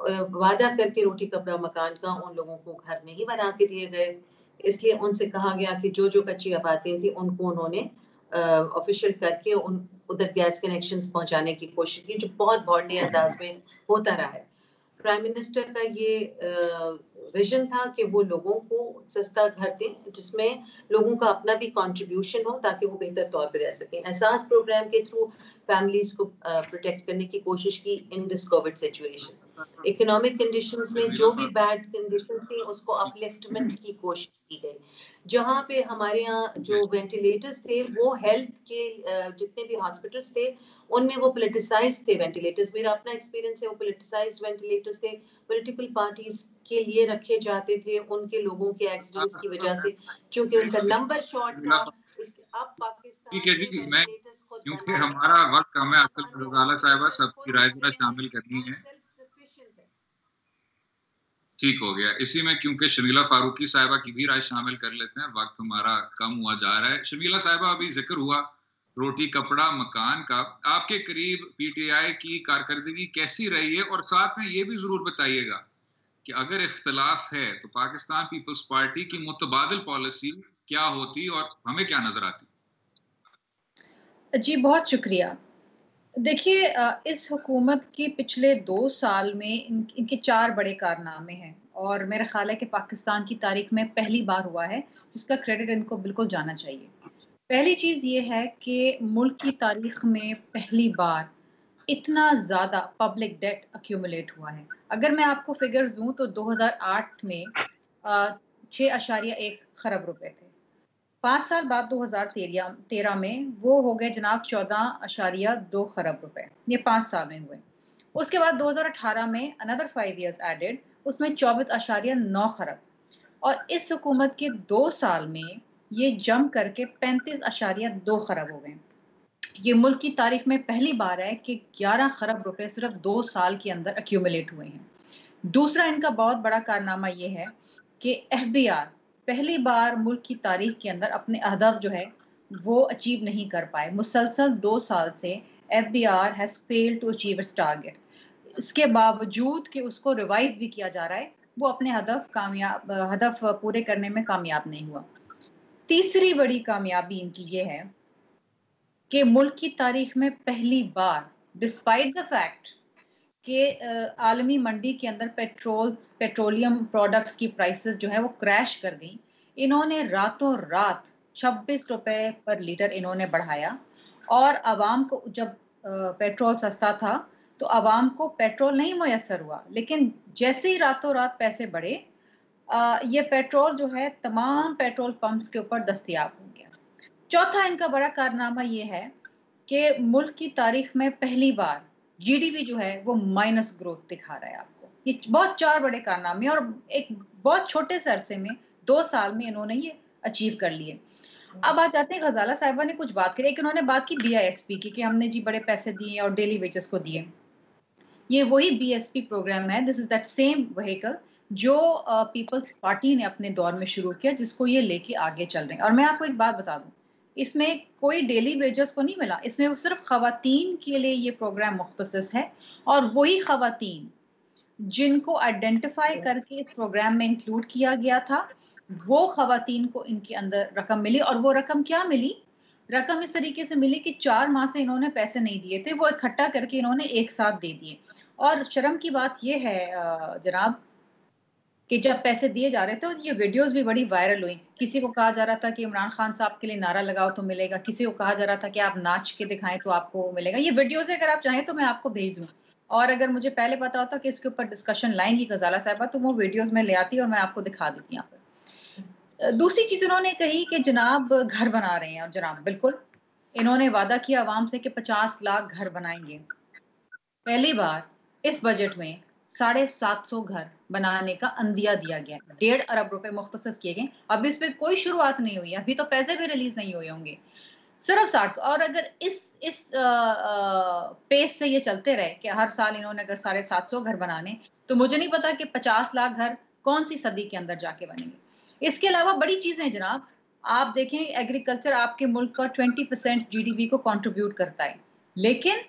وعدہ کر کے روٹی کپڑا مکان کا ان لوگوں کو گھر نہیں بنا کے دیے گئے. اس لیے ان سے کہا گیا کہ جو کچی آبادیاں تھیں ان کو انہوں نے آفیشیل کر کے ادھر گیس کنیکشنز پہنچانے کی کوشش کی, جو بہت بھاؤنڈی انداز میں ہوتا رہا ہے. پرائم منسٹر کا یہ ویژن تھا کہ وہ لوگوں کو سستا گھر دیں جس میں لوگوں کا اپنا بھی کنٹریبیوشن ہو تاکہ وہ بہتر طور پہ رہ سکیں. احساس پروگرام کے تھرو فیملیز کو پروٹیکٹ کرنے کی کوشش کی ان دس کووڈ سچویشن. اکنامک کنڈیشنز میں جو بھی بیڈ کنڈیشنز تھیں اس کو اپلفٹمنٹ کی کوشش کی گئی. جہاں پہ ہمارے یہاں جو وینٹیلیٹرز تھے وہ ہیلتھ کے جتنے بھی ہاسپٹلس تھے ان میں وہ پولیٹیسائز تھے وینٹیلیٹرز. میرا اپنا ایکسپیرینس ہے, وہ پولیٹیسائز وینٹیلیٹرز تھے, پولیٹیکل پارٹیز کے لیے رکھے جاتے تھے. ان کے لوگوں کے ایکسیڈنٹس کی وجہ سے چونکہ ان کا نمبر شارٹ تھا. اب ٹھیک پاکستان ہے میں جی, میں وینٹیلیٹرز خود کیونکہ بنائے ہمارا وقت کم ہے, اصل پاکستان میں غزالہ صاحبہ سب کی رائے ذرا ہاسپٹلس شامل کرنی ہے. سیلف سفیشینٹ ہے. ٹھیک ہو گیا. اسی میں کیونکہ شرمیلا فاروقی صاحبہ کی بھی رائے شامل کر لیتے ہیں, وقت ہمارا کم ہوا جا رہا ہے. شرمیلا صاحبہ, ابھی ذکر ہوا روٹی کپڑا مکان کا, آپ کے قریب پی ٹی آئی کی کارکردگی کیسی رہی ہے؟ اور ساتھ میں یہ بھی ضرور بتائیے گا کہ اگر اختلاف ہے تو پاکستان پیپلز پارٹی کی متبادل پالیسی کیا ہوتی اور ہمیں کیا نظر آتی؟ جی بہت شکریہ. دیکھیے اس حکومت کی پچھلے 2 سال میں ان کے 4 بڑے کارنامے ہیں, اور میرا خیال ہے کہ پاکستان کی تاریخ میں پہلی بار ہوا ہے جس کا کریڈٹ ان کو بالکل جانا چاہیے. پہلی چیز یہ ہے کہ ملک کی تاریخ میں پہلی بار اتنا زیادہ پبلک ڈیٹ ایکیومولیٹ ہوا ہے. اگر میں آپ کو فگرز دوں تو 2008 میں 6.1 خرب روپے تھے. 5 سال بعد 2013 میں وہ ہو گئے جناب 14.2 خرب روپے. یہ 5 سال میں ہوئے. اس کے بعد 2018 میں another 5 years added, اس میں 24.9 خرب. اور اس حکومت کے 2 سال میں یہ جم کر کے 35.2 خرب ہو گئے. یہ ملک کی تاریخ میں پہلی بار ہے کہ 11 خرب روپے صرف 2 سال کے اندر ایکیومولیٹ ہوئے ہیں. دوسرا ان کا بہت بڑا کارنامہ یہ ہے کہ ایف بی آر پہلی بار ملک کی تاریخ کے اندر اپنے اہداف جو ہے وہ اچیو نہیں کر پائے. مسلسل 2 سال سے F B R has failed to achieve its target. اس کے باوجود کہ اس کو ریوائز بھی کیا جا رہا ہے, وہ اپنے ہدف پورے کرنے میں کامیاب نہیں ہوا. تیسری بڑی کامیابی ان کی یہ ہے کہ ملک کی تاریخ میں پہلی بار ڈسپائٹ دا فیکٹ کہ عالمی منڈی کے اندر پیٹرولیم پروڈکٹس کی پرائسز جو ہے وہ کریش کر گئیں, انہوں نے راتوں رات 26 روپے پر لیٹر انہوں نے بڑھایا. اور عوام کو جب پیٹرول سستا تھا تو عوام کو پیٹرول نہیں میسر ہوا, لیکن جیسے ہی راتوں رات پیسے بڑھے یہ پیٹرول جو ہے تمام پیٹرول پمپس کے اوپر دستیاب ہو گیا. چوتھا ان کا بڑا کارنامہ یہ ہے کہ ملک کی تاریخ میں پہلی بار جی ڈی پی جو ہے وہ مائنس گروتھ دکھا رہا ہے آپ کو. یہ بہت 4 بڑے کارنامے, اور ایک بہت چھوٹے سے عرصے میں 2 سال میں انہوں نے یہ اچیو کر لیے. اب آ جاتے ہیں, غزالہ صاحبہ نے کچھ بات کری, ایک انہوں نے بات کی بی آئی ایس پی کی کہ ہم نے جی بڑے پیسے دیے اور ڈیلی ویجز کو دیے. یہ وہی بی ایس پی پروگرام ہے, دس از دیٹ سیم وہیکل جو پیپلز پارٹی نے اپنے دور میں شروع کیا, جس کو یہ لے کے آگے چل رہے ہیں. اور میں آپ کو ایک بات بتا دوں, اس میں کوئی ڈیلی ویجز کو نہیں ملا, اس میں صرف خواتین کے لیے یہ پروگرام مختص ہے, اور وہی خواتین جن کو آئیڈینٹیفائی کر کے اس پروگرام میں انکلوڈ کیا گیا تھا, وہ خواتین کو ان کے اندر رقم ملی. اور وہ رقم کیا ملی؟ رقم اس طریقے سے ملی کہ 4 ماہ سے انہوں نے پیسے نہیں دیے تھے, وہ اکٹھا کر کے انہوں نے ایک ساتھ دے دیے. اور شرم کی بات یہ ہے جناب کہ جب پیسے دیے جا رہے تھے, یہ ویڈیوز بھی بڑی وائرل ہوئی. کسی کو کہا جا رہا تھا کہ عمران خان صاحب کے لیے نعرہ لگاؤ تو ملے گا, کسی کو کہا جا رہا تھا کہ آپ ناچ کے دکھائیں تو آپ کو ملے گا. یہ ویڈیوز اگر آپ چاہیں تو میں آپ کو بھیج دوں, اور اگر مجھے پہلے پتا ہوتا کہ اس کے اوپر ڈسکشن لائیں گی غزالہ صاحبہ تو وہ ویڈیوز میں لے آتی اور میں آپ کو دکھا دیتی یہاں پر. دوسری چیز انہوں نے کہی کہ جناب گھر بنا رہے ہیں, اور جناب بالکل انہوں نے وعدہ کیا عوام سے کہ 50 لاکھ گھر بنائیں گے. پہلی بار اس بجٹ میں 750 گھر بنانے کا عندیہ دیا گیا, 1.5 ارب روپے مختص کیے گئے. ابھی اس پہ کوئی شروعات نہیں ہوئی, ابھی تو پیسے بھی ریلیز نہیں ہوئے ہوں گے, صرف 60. اور اگر اس پیس سے یہ چلتے رہے کہ ہر سال انہوں نے اگر 750 گھر بنانے, تو مجھے نہیں پتا کہ 50 لاکھ گھر کون سی صدی کے اندر جا کے بنیں گے. اس کے علاوہ بڑی چیزیں ہیں جناب, آپ دیکھیں ایگریکلچر آپ کے ملک کا 20% جی ڈی پی کو کنٹریبیوٹ کرتا ہے, لیکن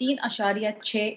3.6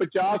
50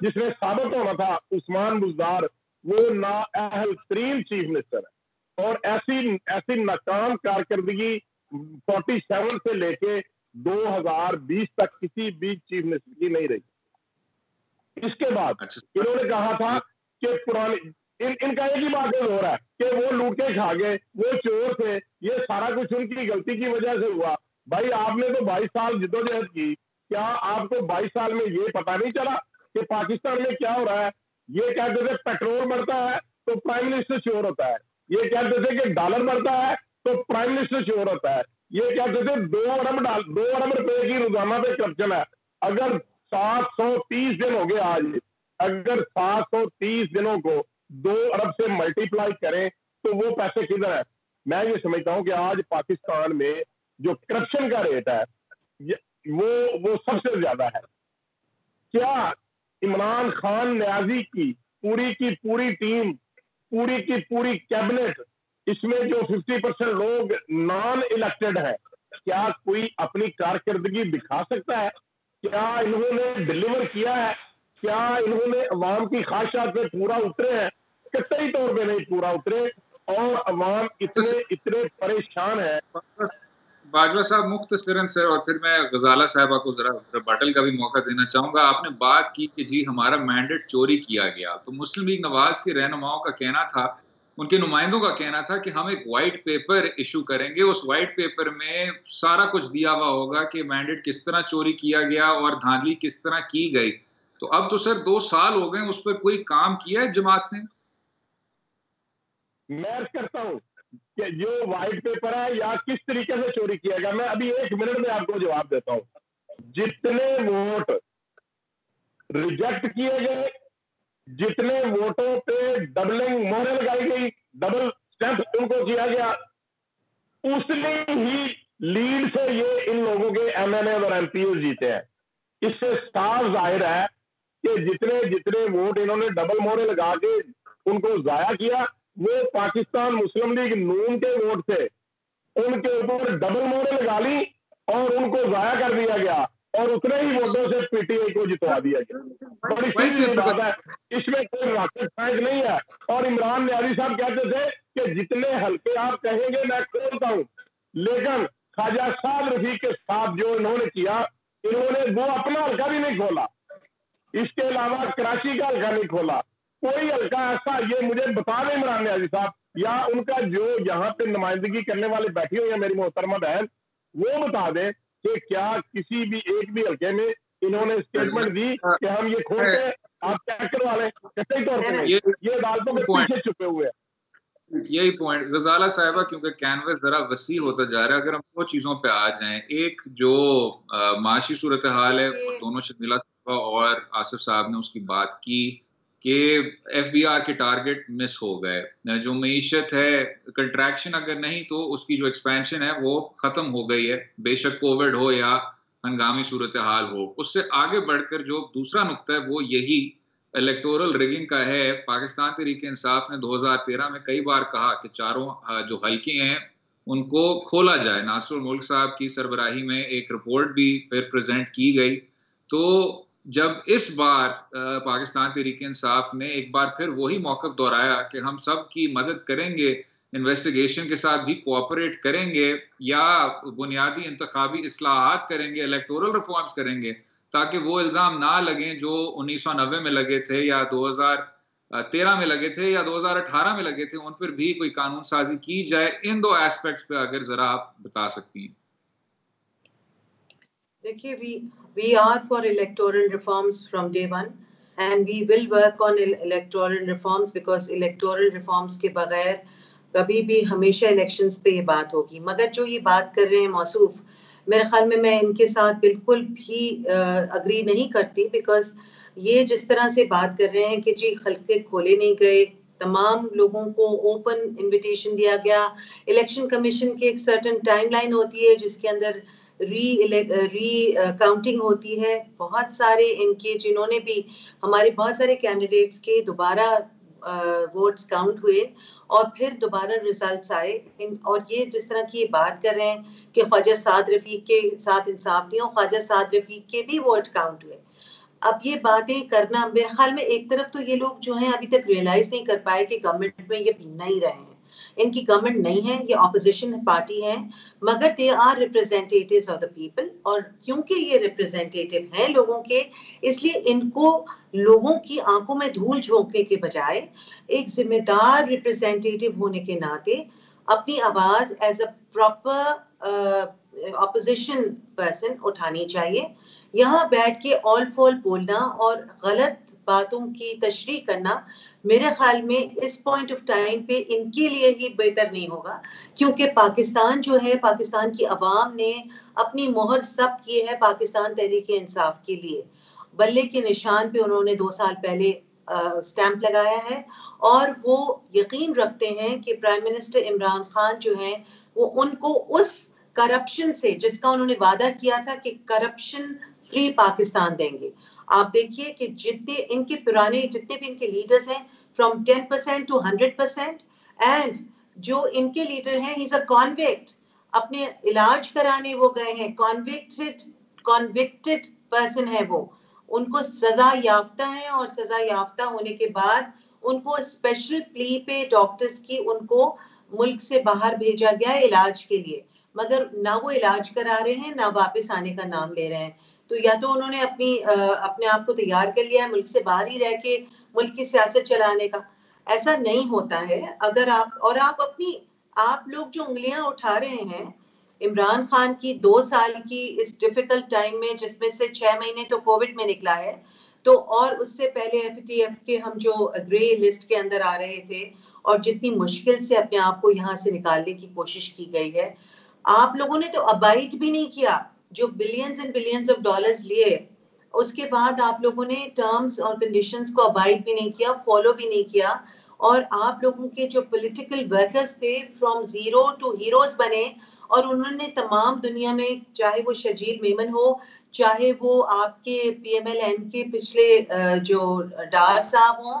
جس میں ثابت ہونا تھا عثمان بزدار وہ نااہل ترین چیف منسٹر ہے، اور ایسی ناکام کارکردگی 47 سے لے کے 2020 تک کسی بھی چیف منسٹر کی نہیں رہی۔ اس کے بعد انہوں نے کہا تھا کہ پرانی ان کا ایک ہی بات ہو رہا ہے کہ وہ لوٹ کے کھا گئے، وہ چور تھے، یہ سارا کچھ ان کی غلطی کی وجہ سے ہوا۔ بھائی آپ نے تو 22 سال جدوجہد کی، کیا آپ کو 22 سال میں یہ پتا نہیں چلا کہ پاکستان میں کیا ہو رہا ہے؟ یہ کہتے تھے پیٹرول بڑھتا ہے تو پرائم منسٹر چور ہوتا ہے، یہ کہتے تھے کہ ڈالر بڑھتا ہے تو پرائم منسٹر چور ہوتا ہے، یہ کہتے تھے 2 ارب روپے کی روزانہ پہ کرپشن ہے۔ اگر 730 دن ہو گئے آج، اگر 730 دنوں کو 2 ارب سے ملٹی پلائی کریں تو وہ پیسے کدھر ہے؟ میں یہ سمجھتا ہوں کہ آج پاکستان میں جو کرپشن کا ریٹ ہے وہ سب سے زیادہ ہے۔ کیا عمران خان نیازی کی پوری ٹیم، پوری کی پوری کیبنٹ، اس میں جو 50% لوگ نان الیکٹڈ ہیں، کیا کوئی اپنی کارکردگی دکھا سکتا ہے؟ کیا انہوں نے ڈلیور کیا ہے؟ کیا انہوں نے عوام کی خواہشات پہ پورا اترے ہیں؟ قطعی طور پہ نہیں پورا اترے، اور عوام اتنے پریشان ہے۔ باجوہ صاحب مختصراً سر، اور پھر میں غزالہ صاحبہ کو ذرا ریبٹل کا بھی موقع دینا چاہوں گا۔ آپ نے بات کی کہ جی ہمارا مینڈیٹ چوری کیا گیا، تو مسلم لیگ نواز کے رہنماؤں کا کہنا تھا، ان کے نمائندوں کا کہنا تھا کہ ہم ایک وائٹ پیپر ایشو کریں گے، اس وائٹ پیپر میں سارا کچھ دیا ہوا ہوگا کہ مینڈیٹ کس طرح چوری کیا گیا اور دھاندلی کس طرح کی گئی۔ تو اب تو سر 2 سال ہو گئے، اس پر کوئی کام کیا ہے جماعت نے؟ میں کرتا ہوں کہ جو وائٹ پیپر ہے یا کس طریقے سے چوری کیا گیا، میں ابھی 1 منٹ میں آپ کو جواب دیتا ہوں۔ جتنے ووٹ ریجیکٹ کیے گئے، جتنے ووٹوں پہ ڈبلنگ مہریں لگائی گئی، ڈبل اسٹیمپ ان کو کیا گیا، اس نے ہی لیڈ سے یہ ان لوگوں کے ایم این اے اور ایم پی جیتے ہیں۔ اس سے صاف ظاہر ہے کہ جتنے ووٹ انہوں نے ڈبل مہریں لگا کے ان کو ضائع کیا، وہ پاکستان مسلم لیگ نون کے ووٹ تھے، ان کے اوپر ڈبل مہریں لگا لی اور ان کو ضائع کر دیا گیا، اور اتنے ہی ووٹوں سے پی ٹی آئی کو جتوا دیا گیا۔ بڑی سیدھی بات ہے، اس میں کوئی راکٹ سائنس نہیں ہے۔ اور عمران نیازی صاحب کہتے تھے کہ جتنے حلقے آپ کہیں گے میں کھولتا ہوں، لیکن خواجہ سعد رفیق کے ساتھ جو انہوں نے کیا، انہوں نے وہ اپنا حلقہ بھی نہیں کھولا، اس کے علاوہ کراچی کا حلقہ نہیں کھولا، کوئی حلقہ ایسا یہ مجھے بتا دیں عمران نیازی صاحب، یا ان کا جو یہاں پہ نمائندگی کرنے والے بیٹھی ہوئی ہیں میری محترمہ بہن، وہ بتا دیں کہ کیا کسی بھی ایک بھی حلقے میں انہوں نے اسٹیٹمنٹ دی کہ ہم یہ کھولتے ہیں آپ چیک کروا لیں؟ کسی طور پہ یہ عدالتوں کے پیچھے چھپے ہوئے ہیں۔ یہی پوائنٹ غزالہ صاحبہ، کیونکہ کینوس ذرا وسیع ہوتا جا رہا ہے، اگر ہم 2 چیزوں پہ آ جائیں، ایک جو معاشی صورتحال ہے، دونوں شکیلہ صاحبہ اور آصف صاحب نے اس کی بات کی کہ ایف بی آر کے ٹارگٹ مس ہو گئے، جو معیشت ہے کنٹریکشن اگر نہیں تو اس کی جو ایکسپینشن ہے وہ ختم ہو گئی ہے، بے شک کووڈ ہو یا ہنگامی صورتحال ہو۔ اس سے آگے بڑھ کر جو دوسرا نقطہ ہے وہ یہی الیکٹورل ریگنگ کا ہے۔ پاکستان تحریک انصاف نے 2013 میں کئی بار کہا کہ چاروں جو حلقے ہیں ان کو کھولا جائے، ناصر الملک صاحب کی سربراہی میں ایک رپورٹ بھی پھر پریزنٹ کی گئی۔ تو جب اس بار پاکستان تحریک انصاف نے ایک بار پھر وہی موقف دہرایا کہ ہم سب کی مدد کریں گے، انویسٹیگیشن کے ساتھ بھی کوآپریٹ کریں گے، یا بنیادی انتخابی اصلاحات کریں گے، الیکٹورل ریفارمز کریں گے، تاکہ وہ الزام نہ لگیں جو 1990 میں لگے تھے یا 2013 میں لگے تھے یا 2018 میں لگے تھے، ان پر بھی کوئی قانون سازی کی جائے۔ ان 2 ایسپیکٹس پہ اگر ذرا آپ بتا سکتی ہیں۔ دیکھیے we are for electoral reforms from day one and we will work on electoral reforms because electoral reforms کے بغیر کبھی بھی ہمیشہ الیکشنز پہ یہ بات ہوگی۔ مگر جو یہ بات کر رہے ہیں موصوف، میرے خیال میں ان کے ساتھ بالکل بھی اگری نہیں کرتی، بیکاز یہ جس طرح سے بات کر رہے ہیں کہ جی حلقے کھولے نہیں گئے، تمام لوگوں کو اوپن انویٹیشن دیا گیا، الیکشن کمیشن کی ایک سرٹن ٹائم لائن ہوتی ہے جس کے اندر ری کاؤنٹنگ ہوتی ہے، بہت سارے ان کے جنہوں نے بھی ہمارے بہت سارے کینڈیڈیٹس کے دوبارہ ووٹس کاؤنٹ ہوئے اور پھر دوبارہ ریزلٹس آئے، اور یہ جس طرح کی یہ بات کر رہے ہیں کہ خواجہ سعد رفیق کے ساتھ انصاف نہیں ہو، خواجہ سعد رفیق کے بھی ووٹ کاؤنٹ ہوئے، اب یہ باتیں کرنا میرے خیال میں ایک طرف تو یہ لوگ جو ہیں ابھی تک ریئلائز نہیں کر پائے کہ گورنمنٹ میں یہ بھی نہیں رہے ہیں, ان کی گورنمنٹ نہیں ہے, یہ اپوزیشن پارٹی ہے, مگر they are representatives of the people, اور کیونکہ یہ ریپرزینٹیٹیو ہیں لوگوں کے, اس لیے ان کو لوگوں کی آنکھوں میں دھول جھونکنے کے بجائے ایک ذمہ دار ریپرزینٹیٹیو ہونے کے ناطے اپنی آواز as a proper opposition person اٹھانی چاہیے. یہاں بیٹھ کے آل فال بولنا اور غلط باتوں کی تشریح کرنا میرے خیال میں اس پوائنٹ آف ٹائم پہ ان کے لیے ہی بہتر نہیں ہوگا, کیونکہ پاکستان جو ہے, پاکستان کی عوام نے اپنی مہر ثبت کی ہے پاکستان تحریک انصاف کے لیے. بلے کے نشان پہ انہوں نے 2 سال پہلے سٹیمپ لگایا ہے, اور وہ یقین رکھتے ہیں کہ پرائم منسٹر عمران خان جو ہیں وہ ان کو اس کرپشن سے, جس کا انہوں نے وعدہ کیا تھا کہ کرپشن فری پاکستان دیں گے. آپ دیکھیے کہ جتنے ان کے پرانے جتنے بھی ان کے لیڈرز ہیں, فرام 10% to 100%, اینڈ جو ان کے لیڈر ہیں ہی از اے کانوکٹ, اپنے علاج کرانے وہ گئے ہیں, کانوکٹڈ پرسن ہے وہ, ان کو سزا یافتہ ہیں, اور سزا یافتہ ہونے کے بعد ان کو اسپیشل پلی پہ ڈاکٹرز کی ان کو ملک سے باہر بھیجا گیا ہے علاج کے لیے, مگر نہ وہ علاج کرا رہے ہیں نہ واپس آنے کا نام لے رہے ہیں. تو یا تو انہوں نے اپنے آپ کو تیار کر لیا ہے ملک سے باہر ہی رہ کے ملک کی سیاست چلانے کا. ایسا نہیں ہوتا ہے. اگر آپ لوگ جو انگلیاں اٹھا رہے ہیں عمران خان کی 2 سال کی اس ڈیفیکلٹ ٹائم میں, جس میں سے 6 مہینے تو کووڈ میں نکلا ہے, تو اور اس سے پہلے FATF کے ہم جو گرے لسٹ کے اندر آ رہے تھے, اور جتنی مشکل سے اپنے آپ کو یہاں سے نکالنے کی کوشش کی گئی ہے, آپ لوگوں نے تو ابائٹ بھی نہیں کیا. جو billions and billions of dollars لیے, اس کے بعد آپ لوگوں نے ٹرمز اور کنڈیشنز کو ابائڈ بھی نہیں کیا, فالو بھی نہیں کیا, اور آپ لوگوں کے جو پولیٹیکل ورکرز تھے فرام زیرو ٹو ہیروز بنے, اور انہوں نے تمام دنیا میں, چاہے وہ شرجیل میمن ہو, چاہے وہ آپ کے PMLN کے پچھلے جو ڈار صاحب ہوں,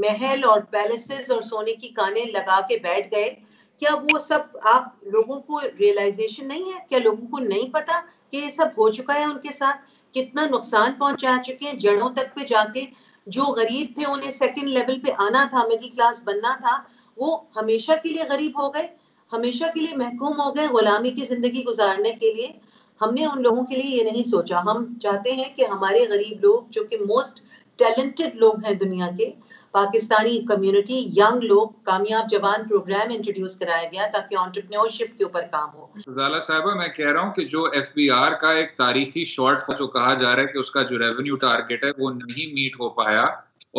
محل اور پیلسز اور سونے کی کانیں لگا کے بیٹھ گئے. کیا وہ سب آپ لوگوں کو ریئلائزیشن نہیں ہے؟ کیا لوگوں کو نہیں پتا کہ یہ سب ہو چکا ہے ان کے ساتھ, کتنا نقصان پہنچا چکے ہیں جڑوں تک پہ جا کے؟ جو غریب تھے, انہیں سیکنڈ لیول پہ آنا تھا, مڈل کلاس بننا تھا, وہ ہمیشہ کے لیے غریب ہو گئے, ہمیشہ کے لیے محکوم ہو گئے غلامی کی زندگی گزارنے کے لیے. ہم نے ان لوگوں کے لیے یہ نہیں سوچا. ہم چاہتے ہیں کہ ہمارے غریب لوگ, جو کہ موسٹ ٹیلنٹڈ لوگ ہیں دنیا کے, پاکستانی کمیونٹی, ینگ لوگ, کامیاب جوان پروگرام انٹروڈیوس کرایا گیا تاکہ انٹرپرینورشپ کے اوپر کام ہو. زالہ صاحبہ, میں کہہ رہا ہوں کہ جو FBR کا ایک تاریخی شارٹ فال جو کہا جا رہا ہے کہ اس کا جو ریونیو ٹارگیٹ ہے وہ نہیں میٹ ہو پایا,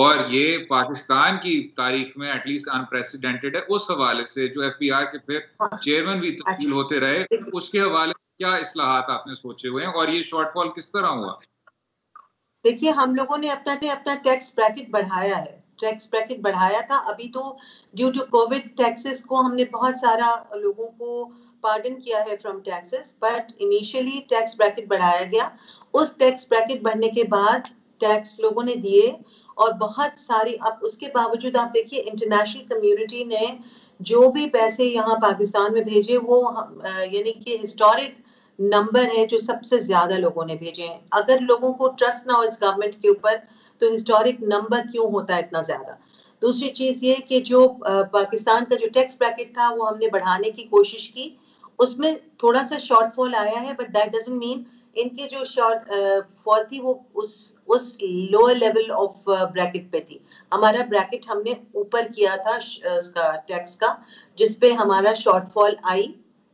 اور یہ پاکستان کی تاریخ میں ایٹ لیسٹ انپریسیڈنٹڈ ہے, اس حوالے سے جو FBR کے پھر چیئرمین بھی تبدیل ہوتے رہے, اس کے حوالے سے کیا اصلاحات آپ نے سوچے ہوئے ہیں, اور یہ شارٹ فال کس طرح ہوا؟ دیکھیے, ہم لوگوں نے اپنا ٹیکس بریکٹ بڑھایا ہے, ٹیکس بریکٹ بڑھایا تھا. ابھی تو ڈیو ٹو کووڈ ٹیکسز کو ہم نے بہت سارا لوگوں کو پارڈن کیا ہے from taxes, but initially tax bracket بڑھایا گیا. اس ٹیکس بریکٹ بڑھنے کے بعد ٹیکس لوگوں نے دیے, اور بہت ساری, اب اس کے باوجود آپ دیکھیے انٹرنیشنل کمیونٹی نے جو بھی پیسے یہاں پاکستان میں بھیجے, وہ یعنی کہ ہسٹورک نمبر ہے جو سب سے زیادہ لوگوں نے بھیجے ہیں. اگر لوگوں کو ٹرسٹ نہ ہو اس گورنمنٹ کے اوپر تو ہسٹورک نمبر کیوں ہوتا ہے اتنا زیادہ؟ دوسری چیز یہ کہ جو پاکستان کا جو ٹیکس بریکٹ تھا وہ ہم نے بڑھانے کی کوشش کی, اس میں تھوڑا سا شارٹ فال آیا ہے, بٹ دیٹ ڈزنٹ مین ان کی جو شارٹ فال تھی وہ اس لوور لیول آف بریکٹ پہ تھی. ہمارا بریکٹ ہم نے اوپر کیا تھا اس کا ٹیکس کا, جس پہ ہمارا شارٹ فال آئی.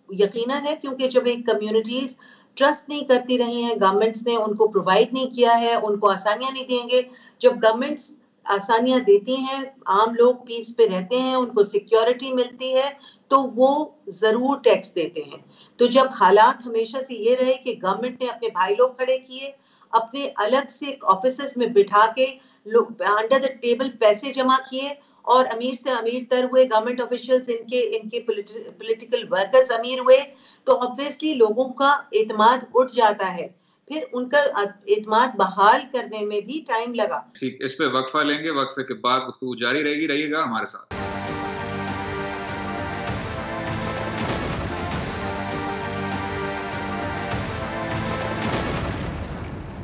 یقیناً ہے کیونکہ جب ایک کمیونٹیز ٹرسٹ نہیں کرتی رہی ہیں, گورنمنٹس نے ان کو پرووائڈ نہیں کیا ہے, ان کو آسانیاں نہیں دیں گے. جب گورنمنٹس آسانیاں دیتی ہیں, عام لوگ پیس پہ رہتے ہیں, ان کو سیکیورٹی ملتی ہے, تو وہ ضرور ٹیکس دیتے ہیں. تو جب حالات ہمیشہ سے یہ رہے کہ گورنمنٹ نے اپنے بھائی لوگ کھڑے کیے, اپنے الگ سے آفیسز میں بٹھا کے انڈر دا ٹیبل پیسے جمع کیے, اور امیر سے امیر تر ہوئے گورنمنٹ آفیشلز, ان کے پولیٹیکل ورکرز امیر ہوئے, تو obviously لوگوں کا اعتماد اٹھ جاتا ہے. پھر ان کا اعتماد بحال کرنے میں بھی ٹائم لگا. ٹھیک, اس پہ وقفہ لیں گے, وقفے کے بعد گفتگو جاری رہے گی. رہیے گا ہمارے ساتھ.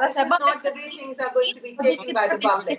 this is not the way things are going to be taken by the public.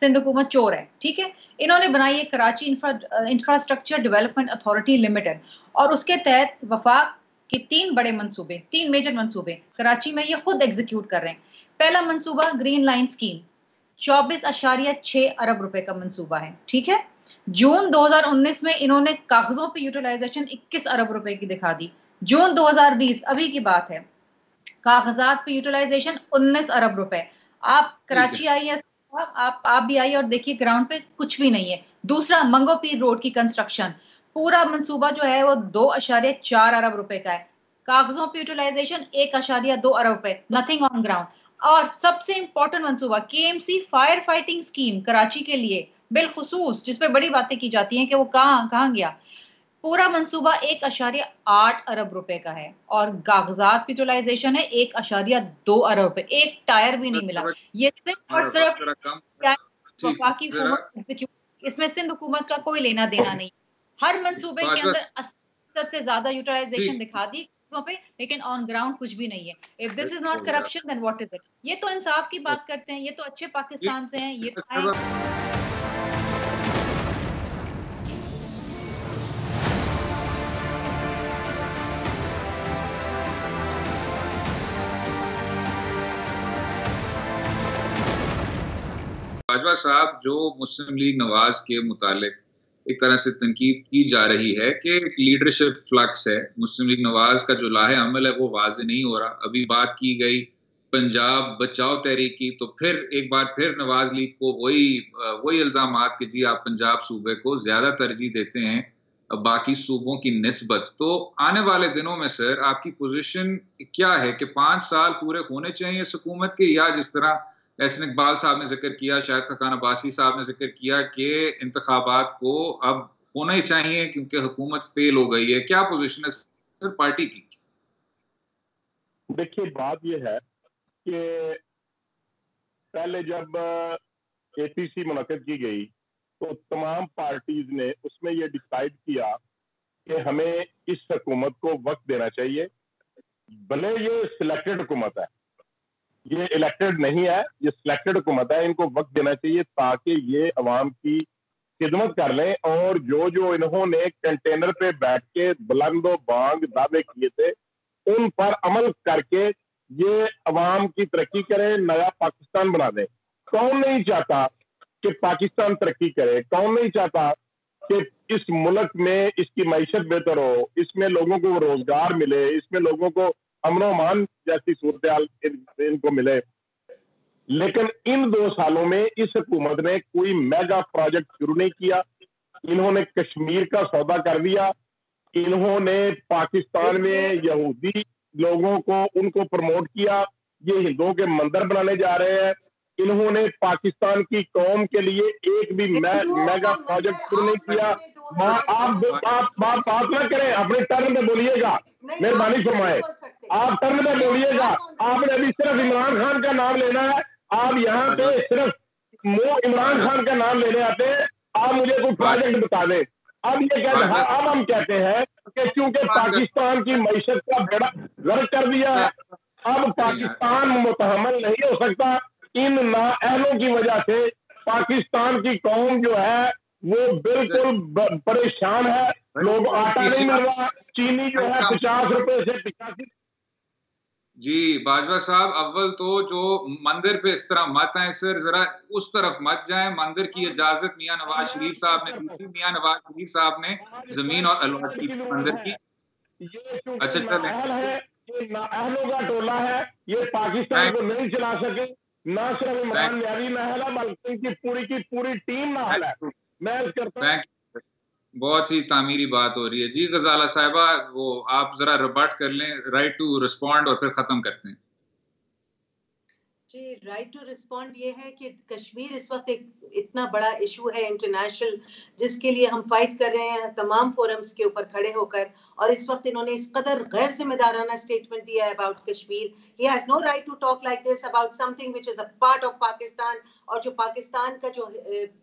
Sindh حکومت چور ہے. ٹھیک ہے, انہوں نے بنائی ہے Karachi infrastructure development authority limited, اور اس کے تحت وفاق کے 3 بڑے منصوبے, 3 میجر منصوبے کراچی میں یہ خود ایگزیکیوٹ کر رہے ہیں. پہلا منصوبہ گرین لائن اسکیم 24.6 ارب روپے کا منصوبہ ہے. ٹھیک ہے, جون 2019 میں انہوں نے کاغذوں پہ یوٹیلائزیشن 21 ارب روپے کی دکھا دی. جون 2020 ابھی کی بات ہے, کاغذات پہ یوٹیلائزیشن 19 ارب روپے. آپ کراچی آئیے, آپ بھی آئیے اور دیکھیے گراؤنڈ پہ کچھ بھی نہیں ہے. دوسرا منگو پیر روڈ کی کنسٹرکشن, پورا منصوبہ جو ہے وہ 2.4 ارب روپے کا ہے. کاغذوں پہ یوٹیلائزیشن 1.2 ارب روپے, نتھنگ آن گراؤنڈ. اور سب سے امپورٹنٹ منصوبہ KMC fire fighting scheme Karachi کے لیے بالخصوص, جس پہ بڑی باتیں کی جاتی ہیں کہ وہ کہاں گیا. پورا منصوبہ 1.8 ارب روپے کا ہے, اور کاغذات پہ یوٹیلائزیشن ہے 1.2 ارب روپے. ایک ٹائر بھی نہیں ملا. یہ صرف اور صرف وفاقی حکومت, اس میں سندھ حکومت کا کوئی لینا دینا نہیں. ہر منصوبے کے اندر 80% سے زیادہ یوٹیلائزیشن دکھا دی پہ, لیکن آن گراؤنڈ کچھ بھی نہیں ہے. If this is not corruption, then what is it? یہ تو انصاف کی بات کرتے ہیں, یہ تو اچھے پاکستان سے ہیں. یہ تو باجوہ صاحب, جو مسلم لیگ نواز کے متعلق ایک طرح سے تنقید کی جا رہی ہے کہ لیڈرشپ فلکس ہے, مسلم لیگ نواز کا جو لاہ عمل ہے وہ واضح نہیں ہو رہا. ابھی بات کی گئی پنجاب بچاؤ تحریک کی, تو پھر ایک بار پھر نواز لیگ کو وہی الزامات کہ جی آپ پنجاب صوبے کو زیادہ ترجیح دیتے ہیں باقی صوبوں کی نسبت. تو آنے والے دنوں میں سر آپ کی پوزیشن کیا ہے کہ 5 سال پورے ہونے چاہیے اس حکومت کے, یا جس طرح احسن اقبال صاحب نے ذکر کیا, شاید خاقان عباسی صاحب نے ذکر کیا کہ انتخابات کو اب ہونا ہی چاہیے کیونکہ حکومت فیل ہو گئی ہے. کیا پوزیشن ہے سر پارٹی کی؟ دیکھیے بات یہ ہے کہ پہلے جب APC منعقد کی گئی تو تمام پارٹیز نے اس میں یہ ڈیسائیڈ کیا کہ ہمیں اس حکومت کو وقت دینا چاہیے. بھلے یہ سلیکٹڈ حکومت ہے, یہ الیکٹڈ نہیں ہے, یہ سلیکٹڈ حکومت ہے, ان کو وقت دینا چاہیے تاکہ یہ عوام کی خدمت کر لیں. اور جو انہوں نے کنٹینر پہ بیٹھ کے بلند و بانگ دعوے کیے تھے ان پر عمل کر کے یہ عوام کی ترقی کریں, نیا پاکستان بنا دیں. کون نہیں چاہتا کہ پاکستان ترقی کرے؟ کون نہیں چاہتا کہ اس ملک میں اس کی معیشت بہتر ہو, اس میں لوگوں کو روزگار ملے, اس میں لوگوں کو امن و امان جیسی صورتحال ان کو ملے. لیکن ان 2 سالوں میں اس حکومت نے کوئی میگا پروجیکٹ شروع نہیں کیا. انہوں نے کشمیر کا سودا کر دیا, انہوں نے پاکستان میں یہودی لوگوں کو ان کو پروموٹ کیا, یہ ہندوؤں کے مندر بنانے جا رہے ہیں. انہوں نے پاکستان کی قوم کے لیے ایک بھی میگا پروجیکٹ شروع نہیں کیا. آپ بات نہ کریں, اپنے ٹرن میں بولیے گا, مہربانی فرمائے آپ ٹرن میں بولیے گا. آپ نے ابھی صرف عمران خان کا نام لینا ہے, آپ یہاں پہ صرف عمران خان کا نام لینے آتے ہیں. آپ مجھے کوئی پروجیکٹ بتا دیں. اب ہم کہتے ہیں کہ چونکہ پاکستان کی معیشت کا بیڑا غرق کر دیا ہے, اب پاکستان متحمل نہیں ہو سکتا. ان نااہلوں کی وجہ سے پاکستان کی قوم جو ہے وہ بالکل پریشان ہے. لوگ آٹا نہیں مل رہا, چینی جو ہے 50 روپے سے 85. جی باجوہ صاحب, اول تو جو مندر پہ اس طرح مت آئیں سر, ذرا اس طرف مت جائیں. مندر کی اجازت میاں نواز شریف صاحب نے دی تھی, میاں نواز شریف صاحب نے زمین اور الواٹ کی مندر کی. اچھا چلیں, یہ نااہلوں کا ٹولہ ہے, یہ پاکستان کو نہیں چلا سکے. نہ صرف عمران نیازی نااہل ہے بلکہ ان کی پوری ٹیم نااہل ہے. میں اس کرتا ہوں بہت ہی تعمیری بات ہو رہی ہے. جی غزالہ صاحبہ, وہ آپ ذرا ریبٹ کر لیں, رائٹ ٹو رسپونڈ, اور پھر ختم کرتے ہیں. جی رائٹ ٹو رسپونڈ یہ ہے کہ کشمیر اس وقت ایک اتنا بڑا ایشو ہے انٹرنیشنل, جس کے لیے ہم فائٹ کر رہے ہیں تمام فورمز کے اوپر کھڑے ہو کر, اور اس وقت انہوں نے اس قدر غیر ذمہ دارانہ اسٹیٹمنٹ دیا ہے about Kashmir. He has no right to talk like this about something which is a part of Pakistan, اور جو پاکستان کا جو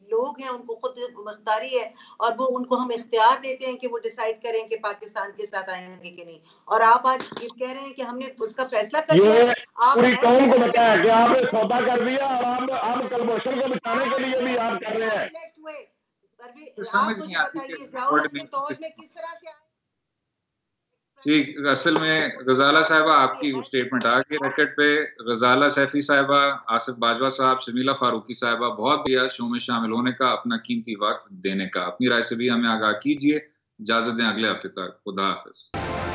لوگ ہیں ان کو خود مختاری ہے اور وہ ان کو ہم اختیار دیتے ہیں کہ وہ ڈیسائیڈ کریں کہ پاکستان کے ساتھ آئیں گے کہ نہیں. اور آپ آج یہ کہہ رہے ہیں کہ ہم نے اس کا فیصلہ کر دیا. آپ پوری قوم کو بتایا کہ آپ نے سودا کر دیا اور آپ کلبھوشن کو بچانے کے لیے بھی آپ کر رہے ہیں. سمجھ نہیں آتی ٹھیک. اصل میں غزالہ صاحبہ آپ کی اسٹیٹمنٹ آ گئی ریکٹ پہ. غزالہ سیفی صاحبہ، آصف باجوہ صاحب، شمیلہ فاروقی صاحبہ، بہت بڑھیا شو میں شامل ہونے کا، اپنا قیمتی وقت دینے کا. اپنی رائے سے بھی ہمیں آگاہ کیجیے. اجازت دیں اگلے ہفتے تک. خدا حافظ.